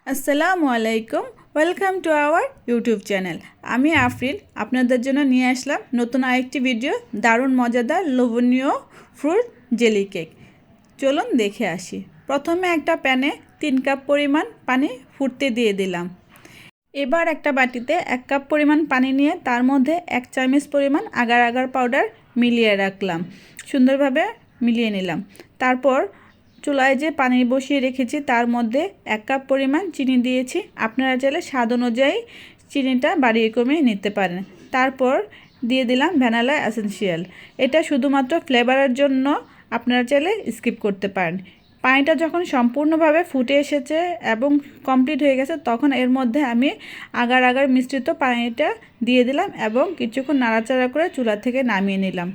আসসালামু আলাইকুম, welcome to our YouTube channel. আমি আফরিন আপনাদের জন্য নিয়ে আসলাম নতুন আরেকটি ভিডিও, দারুণ মজাদার লোভনীয় ফ্রুট জেলি কেক। চলুন দেখে আসি। প্রথমে একটা প্যানে 3 কাপ পরিমাণ পানি ফুটতে দিয়ে দিলাম। এবার একটা বাটিতে 1 কাপ পরিমাণ পানি নিয়ে তার মধ্যে 1 চামচ পরিমাণ আগার আগার পাউডার মিলিয়ে রাখলাম, সুন্দরভাবে মিলিয়ে নিলাম। তারপর চুলায় যে পানি বসিয়ে রেখেছি তার মধ্যে 1 কাপ পরিমাণ চিনি দিয়েছি। আপনারা চাইলে স্বাদ অনুযায়ী চিনিটা বাড়িয়ে কমিয়ে নিতে পারেন। তারপর দিয়ে দিলাম ভ্যানিলা এসেন্সিয়াল, এটা শুধুমাত্র ফ্লেভারের জন্য, আপনারা চাইলে স্কিপ করতে পারেন। পানিটা যখন সম্পূর্ণভাবে ফুটে এসেছে এবং কমপ্লিট হয়ে গেছে তখন এর মধ্যে আমি আগার আগার মিশ্রিত পানিটা দিয়ে দিলাম এবং কিছুক্ষণ নাড়াচাড়া করে চুলা থেকে নামিয়ে নিলাম।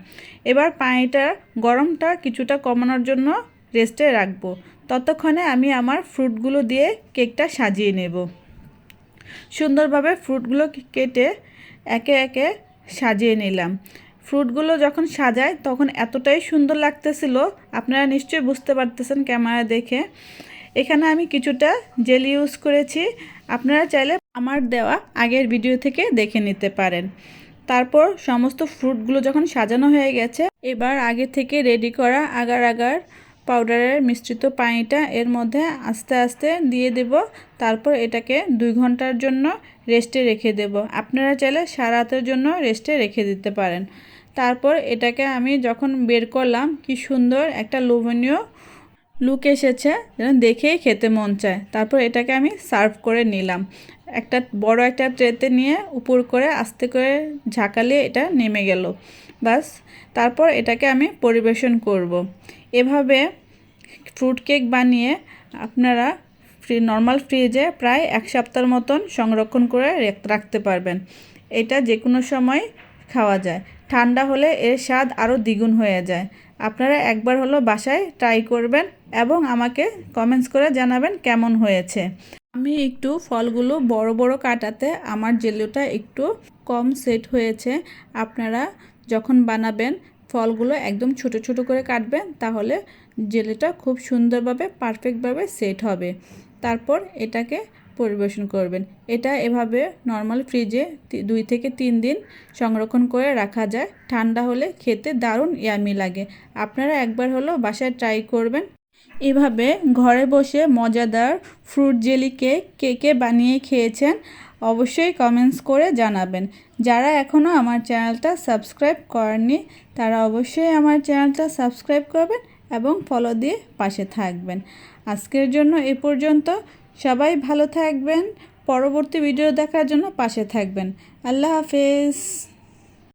এবার পানিটা গরমটা কিছুটা কমানোর জন্য রেস্টে রাখবো। ততক্ষণে আমি আমার ফ্রুটগুলো দিয়ে কেকটা সাজিয়ে নেব। সুন্দরভাবে ফ্রুটগুলো কেটে একে একে সাজিয়ে নিলাম। ফ্রুটগুলো যখন সাজায় তখন এতটাই সুন্দর লাগতেছিল, আপনারা নিশ্চয়ই বুঝতে পারতেছেন ক্যামেরা দেখে। এখানে আমি কিছুটা জেলি ইউজ করেছি, আপনারা চাইলে আমার দেওয়া আগের ভিডিও থেকে দেখে নিতে পারেন। তারপর সমস্ত ফ্রুটগুলো যখন সাজানো হয়ে গেছে, এবার আগে থেকে রেডি করা আগার আগার পাউডারের মিশ্রিত পানিটা এর মধ্যে আস্তে আস্তে দিয়ে দেব। তারপর এটাকে 2 ঘন্টার জন্য রেস্টে রেখে দেব। আপনারা চাইলে সারা রাতের জন্য রেস্টে রেখে দিতে পারেন। তারপর এটাকে আমি যখন বের করলাম, কি সুন্দর একটা লোভনীয় লুক এসেছে, যেন দেখেই খেতে মন চায়। তারপর এটাকে আমি সার্ভ করে নিলাম। একটা বড় একটা ট্রেতে নিয়ে উপর করে আস্তে করে ঝাঁকালে এটা নেমে গেল, বাস। তারপর এটাকে আমি পরিবেশন করব। এভাবে ফ্রুট কেক বানিয়ে আপনারা নর্মাল ফ্রিজে প্রায় 1 সপ্তাহের মতন সংরক্ষণ করে রাখতে পারবেন। এটা যে কোনো সময় খাওয়া যায়। ঠান্ডা হলে এর স্বাদ আরও দ্বিগুণ হয়ে যায়। আপনারা একবার হলো বাসায় ট্রাই করবেন এবং আমাকে কমেন্টস করে জানাবেন কেমন হয়েছে। আমি একটু ফলগুলো বড় বড় কাটাতে আমার জেলিটা একটু কম সেট হয়েছে। আপনারা যখন বানাবেন ফলগুলো একদম ছোট ছোট করে কাটবেন, তাহলে জেলিটা খুব সুন্দরভাবে পারফেক্টভাবে সেট হবে। তারপর এটাকে পরিবেশন করবেন। এটা এভাবে নর্মাল ফ্রিজে 2 থেকে 3 দিন সংরক্ষণ করে রাখা যায়। ঠান্ডা হলে খেতে দারুণ ইয়ামি লাগে। আপনারা একবার হলো বাসায় ট্রাই করবেন। এভাবে ঘরে বসে মজাদার ফ্রুট জেলি কেক কে বানিয়ে খেয়েছেন অবশ্যই কমেন্টস করে জানাবেন। যারা এখনও আমার চ্যানেলটা সাবস্ক্রাইব করেননি তারা অবশ্যই আমার চ্যানেলটা সাবস্ক্রাইব করবেন এবং ফলো দিয়ে পাশে থাকবেন। আজকের জন্য এ পর্যন্ত। সবাই ভালো থাকবেন। পরবর্তী ভিডিও দেখার জন্য পাশে থাকবেন। আল্লাহ হাফেজ।